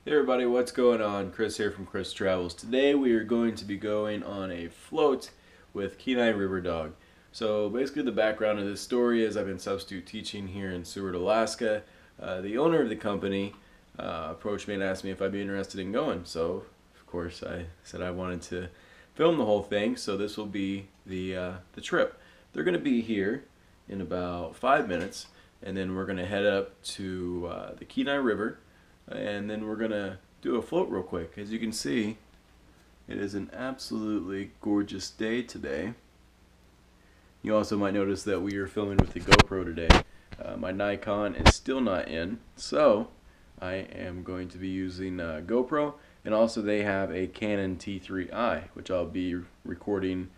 Hey everybody, what's going on? Chris here from Chris Travels. Today we are going to be going on a float with Kenai Riverdog. So basically the background of this story is I've been substitute teaching here in Seward, Alaska. The owner of the company approached me and asked me if I'd be interested in going. So of course I said I wanted to film the whole thing, so this will be the trip. They're going to be here in about 5 minutes, and then we're going to head up to the Kenai River. And then we're gonna do a float real quick. As you can see, it is an absolutely gorgeous day today. You also might notice that we are filming with the GoPro today. My Nikon is still not in, so I am going to be using GoPro, and also they have a Canon T3i, which I'll be recording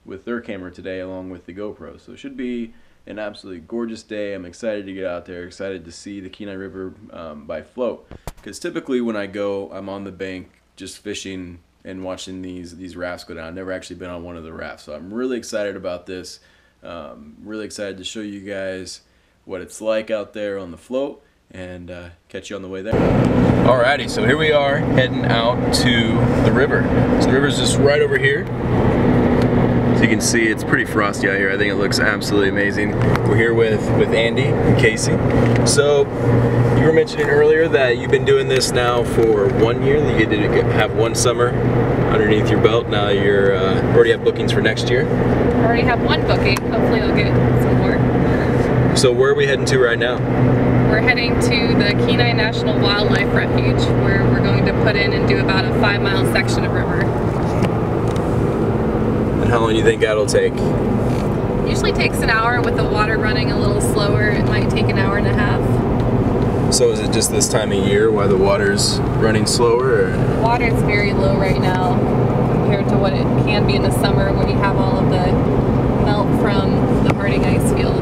with their camera today along with the GoPro. So it should be an absolutely gorgeous day. I'm excited to get out there, excited to see the Kenai River by float. Because typically when I go, I'm on the bank just fishing and watching these rafts go down. I've never actually been on one of the rafts, so I'm really excited about this. Really excited to show you guys what it's like out there on the float, and catch you on the way there. Alrighty, so here we are heading out to the river. So the river's just right over here. So you can see it's pretty frosty out here. I think it looks absolutely amazing. We're here with Andy and Casey. So you were mentioning earlier that you've been doing this now for 1 year. You did have one summer underneath your belt. Now you're already have bookings for next year. I already have one booking. Hopefully I'll get some more. So where are we heading to right now? We're heading to the Kenai National Wildlife Refuge, where we're going to put in and do about a 5-mile section of river. And how long do you think that'll take? Usually takes an hour. With the water running a little slower, it might take an hour and a half. So is it just this time of year why the water's running slower? Or? The water's very low right now compared to what it can be in the summer when you have all of the melt from the hardening ice field.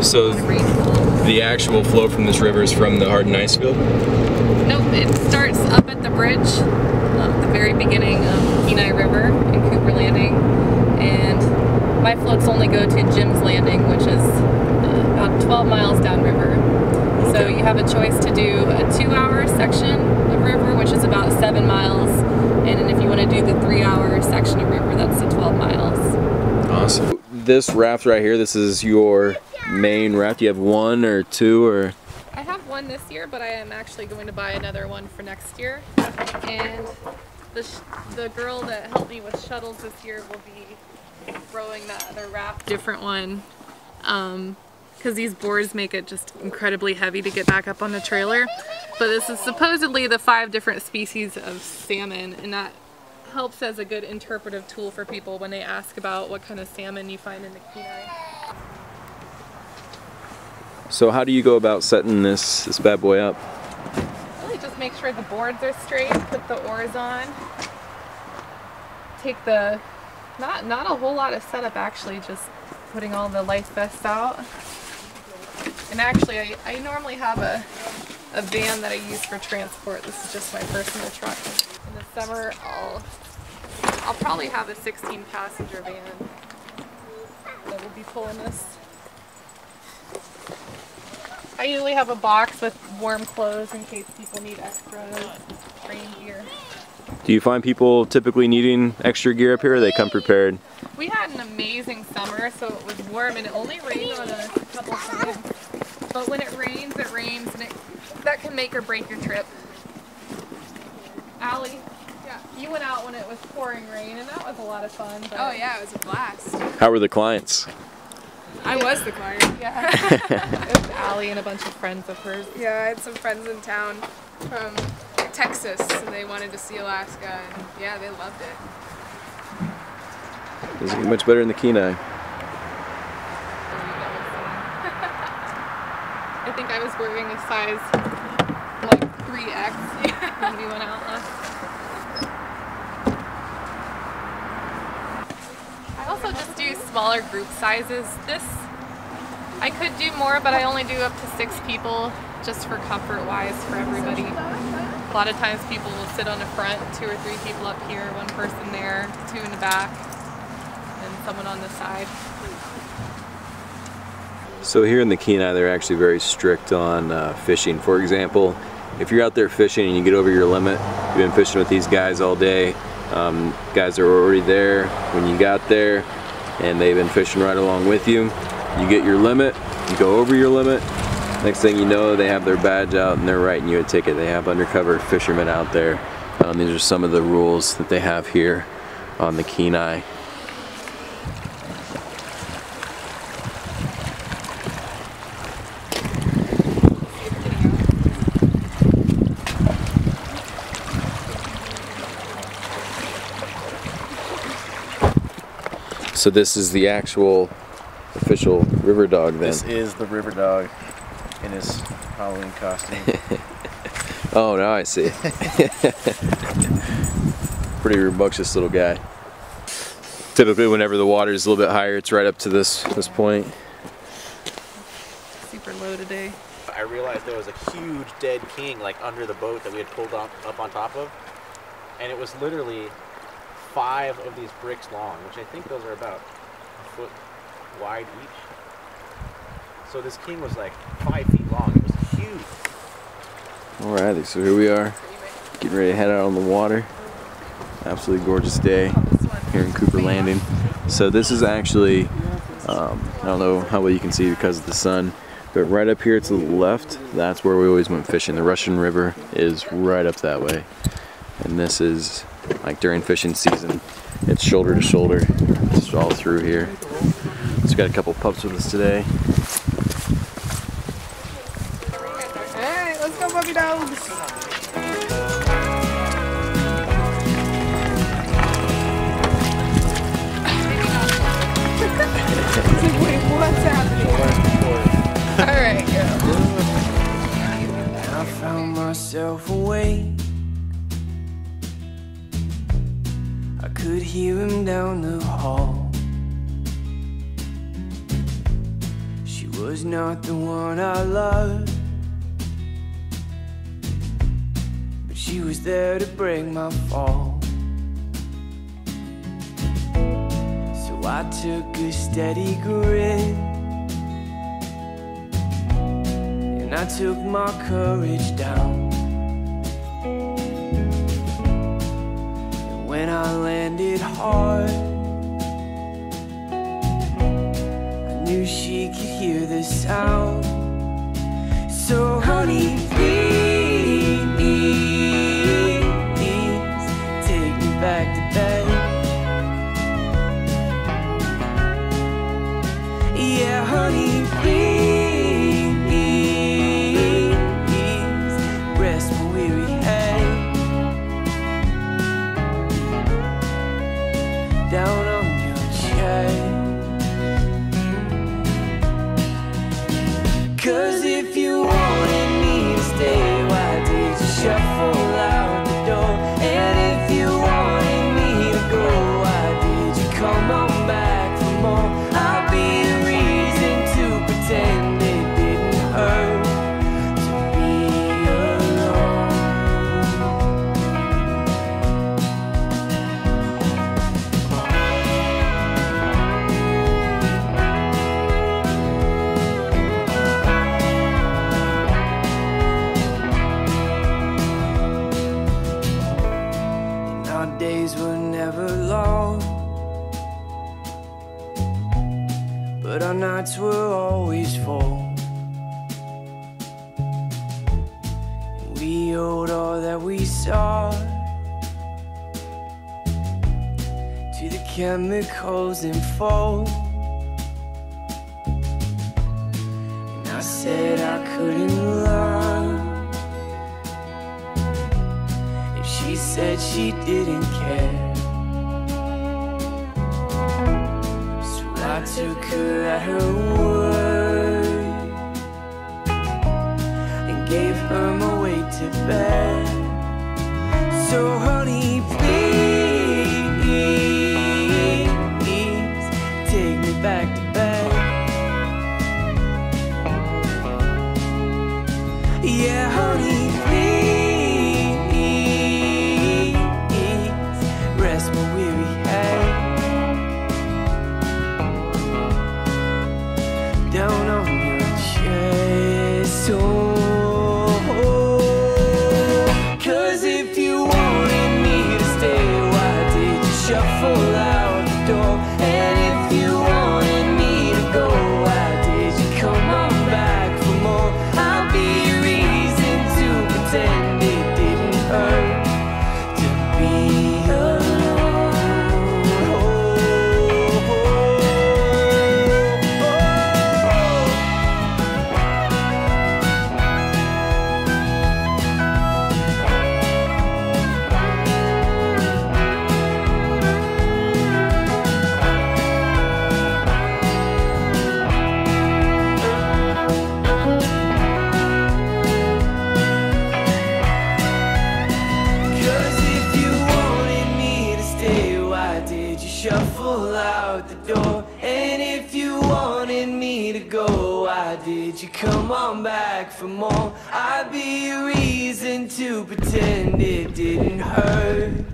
So the actual flow from this river is from the hardened ice field? Nope, it starts up at the bridge, at the very beginning of Kenai River in Cooper Landing, and my floats only go to Jim's Landing, which is about 12 miles downriver. Okay. So you have a choice to do a 2-hour section of river, which is about 7 miles, and then if you want to do the 3-hour section of river, that's the 12 miles. Awesome. This raft right here, this is your main raft. You have one or two, or? I have one this year, but I am actually going to buy another one for next year. And the girl that helped me with shuttles this year will be rowing that other raft, different one, because these boards make it just incredibly heavy to get back up on the trailer. But this is supposedly the 5 different species of salmon, and that helps as a good interpretive tool for people when they ask about what kind of salmon you find in the Kenai. So how do you go about setting this bad boy up? Really just make sure the boards are straight, put the oars on, take the, not a whole lot of setup actually, just putting all the life vests out. And actually I normally have a van that I use for transport. This is just my personal truck. In the summer I'll probably have a 16-passenger van that will be pulling this. I usually have a box with warm clothes in case people need extra rain gear. Do you find people typically needing extra gear up here, or they come prepared? We had an amazing summer, so it was warm and it only rained on a couple times. But when it rains, and that can make or break your trip. Allie, yeah, you went out when it was pouring rain, and that was a lot of fun. But oh yeah, it was a blast. How were the clients? I was the client. Yeah. It was Allie and a bunch of friends of hers. Yeah, I had some friends in town from Texas, and they wanted to see Alaska, and yeah, they loved it. Doesn't get much better in the Kenai. I think I was wearing a size like 3X when we went out last. I also just do smaller group sizes. This, I could do more, but I only do up to 6 people, just for comfort-wise for everybody. A lot of times people will sit on the front, 2 or 3 people up here, 1 person there, 2 in the back, and someone on the side. So here in the Kenai, they're actually very strict on fishing. For example, if you're out there fishing and you get over your limit, you've been fishing with these guys all day, guys are already there when you got there, and they've been fishing right along with you. You get your limit, you go over your limit, next thing you know they have their badge out and they're writing you a ticket. They have undercover fishermen out there. These are some of the rules that they have here on the Kenai. So this is the actual official river dog then? This is the river dog in his Halloween costume. Oh, now I see. Pretty rambunctious little guy. Typically whenever the water is a little bit higher, it's right up to this point. Super low today. I realized there was a huge dead king like under the boat that we had pulled up on top of, and it was literally 5 of these bricks long, which I think those are about a foot wide each. So this king was like 5 feet long. It was huge. Alrighty, so here we are, getting ready to head out on the water. Absolutely gorgeous day here in Cooper Landing. So this is actually, I don't know how well you can see because of the sun, but right up here to the left, that's where we always went fishing. The Russian River is right up that way. And this is, like during fishing season, it's shoulder to shoulder, just all through here. So we got a couple pups with us today. Alright, let's go, puppy dogs. Wait, what's happening? Alright, girl. I found myself awake. I could hear him down the hall. She was not the one I loved, but she was there to break my fall. So I took a steady grip, and I took my courage down. And when I landed hard, I knew she could hear the sound. So honey, please take me back to bed. Yeah, honey, please rest my weary head down on your chest. 'Cause if you wanted me to stay, why did you shuffle out the door? And if you wanted me to go, why did you come on back for more? I'll be the reason to pretend it didn't hurt to be alone. And our days were never long, but our nights were always full. And we owed all that we saw to the chemicals in fall. And I said I couldn't love, and she said she didn't care. I took her at her word and gave her my way to bed. So honey, please take me back to bed. Yeah, honey, please rest my weary head down on your chest. Oh, pretend it didn't hurt to be alone. Shuffle out the door. And if you wanted me to go, why did you come on back for more? I'd be a reason to pretend it didn't hurt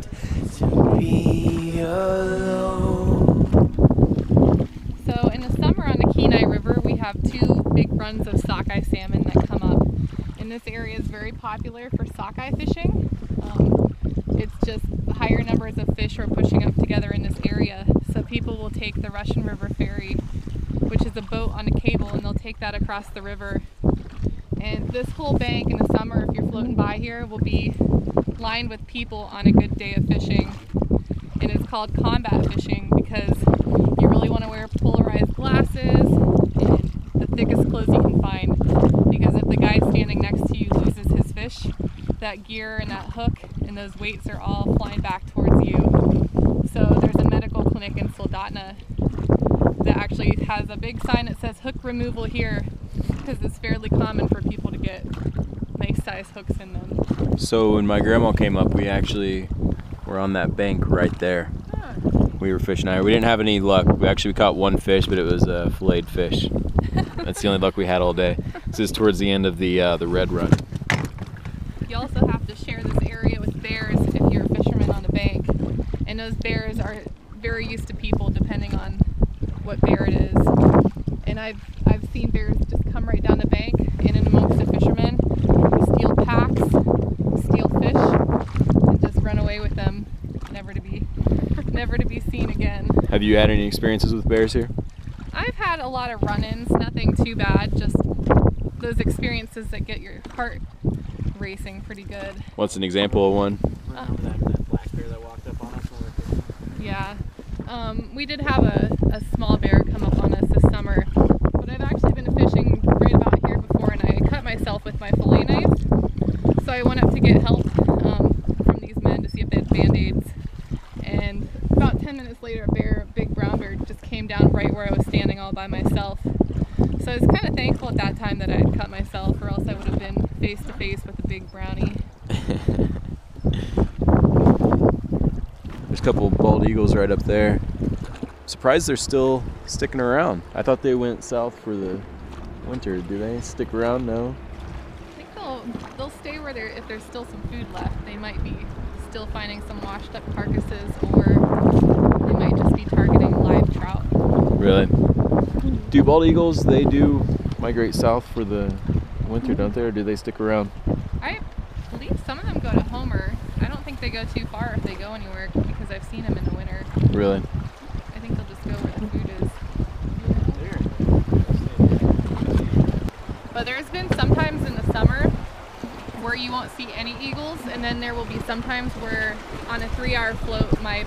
to be alone. So in the summer on the Kenai River, we have 2 big runs of sockeye salmon that come up. And this area is very popular for sockeye fishing. It's just higher numbers of fish are pushing up together in this area. So people will take the Russian River ferry, which is a boat on a cable, and they'll take that across the river. And this whole bank in the summer, if you're floating by here, will be lined with people on a good day of fishing. And it's called combat fishing because you really want to wear polarized glasses and the thickest clothes you can find. Because if the guy standing next to you loses his fish, that gear and that hook and those weights are all flying back towards you. So there's a medical clinic in Soldotna that actually has a big sign that says hook removal here, because it's fairly common for people to get nice size hooks in them. So when my grandma came up, we actually were on that bank right there. Huh. We were fishing out here. We didn't have any luck. We caught one fish, but it was a filleted fish. That's the only luck we had all day. This is towards the end of the red run. You also have to share this area with bears if you're a fisherman on the bank. And those bears are very used to people depending on what bear it is. And I've seen bears just come right down the bank in and amongst the fishermen, steal packs, steal fish, and just run away with them, never to be seen again. Have you had any experiences with bears here? I've had a lot of run-ins, nothing too bad, just those experiences that get your heart racing pretty good. What's an example of one? Remember that black bear that walked up on us when we were fishing? Yeah. We did have a small bear come up on us this summer, but I've actually been fishing right about here before, and I cut myself with my fillet knife. So I went up to get help from these men to see if they had Band-Aids. And about 10 minutes later, a big brown bear just came down right where I was standing all by myself. So I was kind of thankful at that time that I had cut myself, or else I would have been face to face with a big brownie. There's a couple of bald eagles right up there. Surprised they're still sticking around. I thought they went south for the winter. Do they stick around? No? I think they'll stay where if there's still some food left. They might be still finding some washed up carcasses, or they might just be targeting live trout. Really? Do bald eagles, they do migrate south for the winter, don't they? Or do they stick around? I believe some of them go to Homer. I don't think they go too far if they go anywhere, because I've seen them in the winter. Really? I think they'll just go where the food is. But there's been sometimes in the summer where you won't see any eagles, and then there will be sometimes where on a 3-hour float my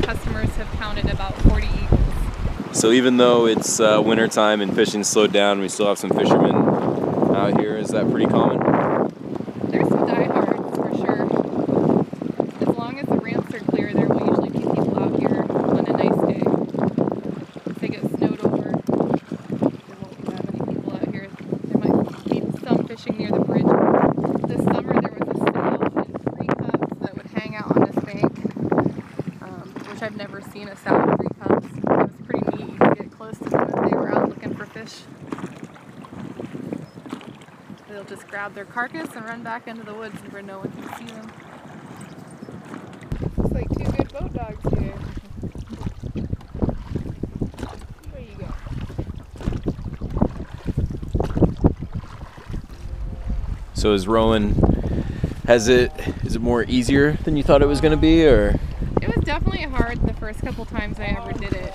customers have counted about 40 eagles. So even though it's winter time and fishing slowed down, we still have some fishermen out here. Is that pretty common? There's some diehards for sure. As long as the ramps are clear, there will usually be people out here on a nice day. If they get snowed over, there won't be that many people out here. There might be some fishing near the bridge. This summer there was a sow and 3 cubs that would hang out on this bank, which I've never seen a sow and 3 cubs. It was pretty neat. You could get close to them if they were out looking for fish. They'll just grab their carcass and run back into the woods where no one can see them. It's like 2 good boat dogs here. There you go. So is rowing, is it more easier than you thought it was going to be, or? It was definitely hard the first couple times I ever did it.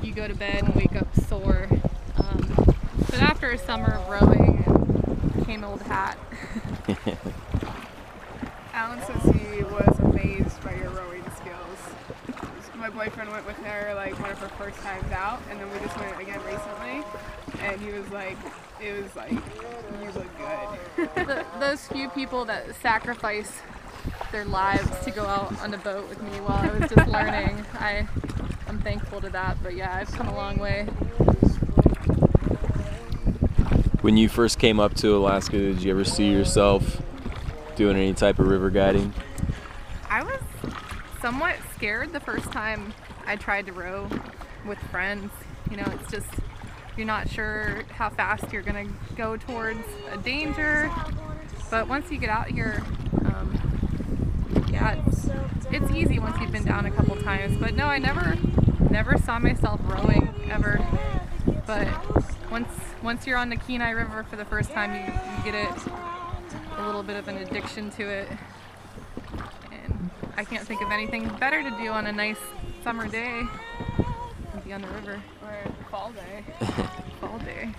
You go to bed and wake up sore. But after a summer of rowing, it became old hat. Alan says he was amazed by your rowing skills. My boyfriend went with her like one of her first times out, and then we just went again recently, and he was like, it was like, you look good. Those few people that sacrifice their lives to go out on a boat with me while I was just learning, I'm thankful to that, but yeah, I've come a long way. When you first came up to Alaska, did you ever see yourself doing any type of river guiding? I was somewhat scared the first time I tried to row with friends. You know, it's just, you're not sure how fast you're gonna go towards a danger, but once you get out here, yeah, it's easy once you've been down a couple times. But no, I never saw myself rowing ever. But once you're on the Kenai River for the first time, you get it, a little bit of an addiction to it. And I can't think of anything better to do on a nice summer day than be on the river. Or fall day. Fall day.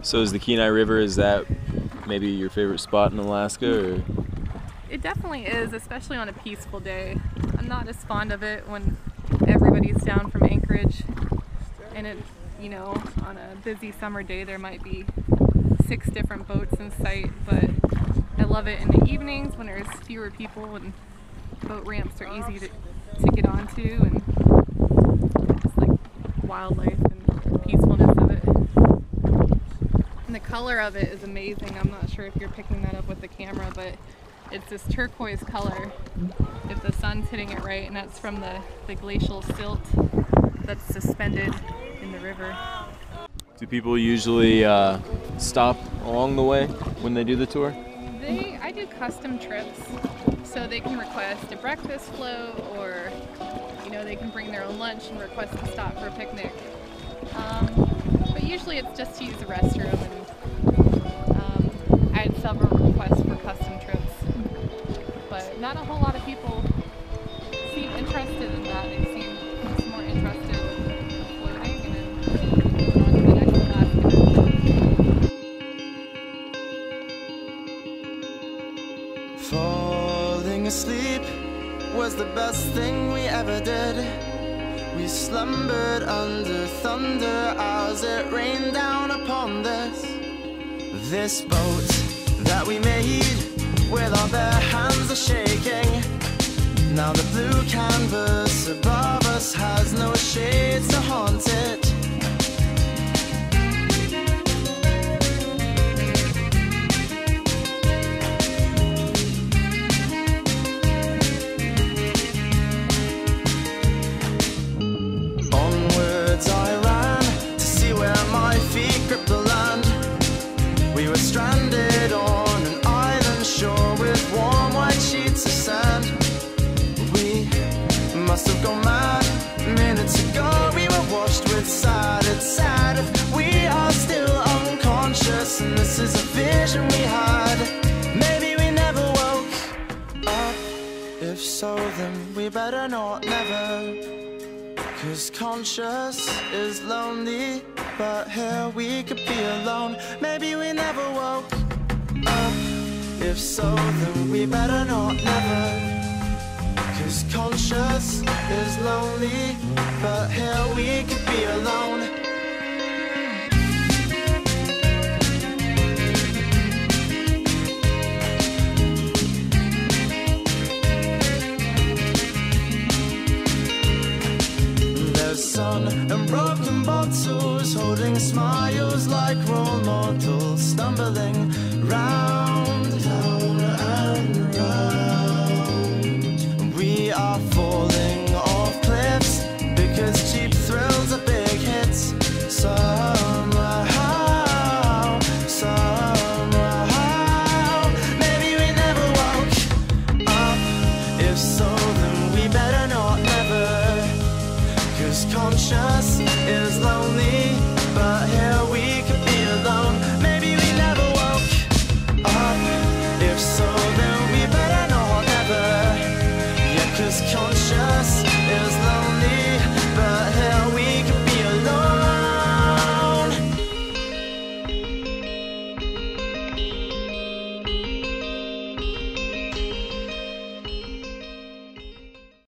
So is the Kenai River, is that maybe your favorite spot in Alaska? Or? It definitely is, especially on a peaceful day. I'm not as fond of it when everybody's down from Anchorage, and it, you know, on a busy summer day there might be 6 different boats in sight, but I love it in the evenings when there's fewer people and boat ramps are easy to get onto, and just like wildlife and peacefulness of it. And the color of it is amazing. I'm not sure if you're picking that up with the camera, but it's this turquoise color if the sun's hitting it right, and that's from the glacial silt that's suspended in the river. Do people usually stop along the way when they do the tour? I do custom trips, so they can request a breakfast float, or you know, they can bring their own lunch and request to stop for a picnic. But usually it's just to use the restroom, and I had several requests for custom trips. But not a whole lot of people seem interested in that. They seem more interested in floating and then going on to the next Alaskan. Falling asleep was the best thing we ever did. We slumbered under thunder as it rained down upon this boat that we made with our bare hands are shaking. Now the blue canvas above us has no shades to haunt it. Onwards I ran to see where my feet gripped the land. We were stranded on an island shore with warm white sheets of sand. We must have gone mad minutes ago. We were washed with sad. It's sad if we are still unconscious, and this is a vision we had. Maybe we never woke up. If so, then we better not never. 'Cause conscious is lonely, but here we could be alone. Maybe we never woke up. If so, then we better not never. 'Cause conscious is lonely, but here we could be alone.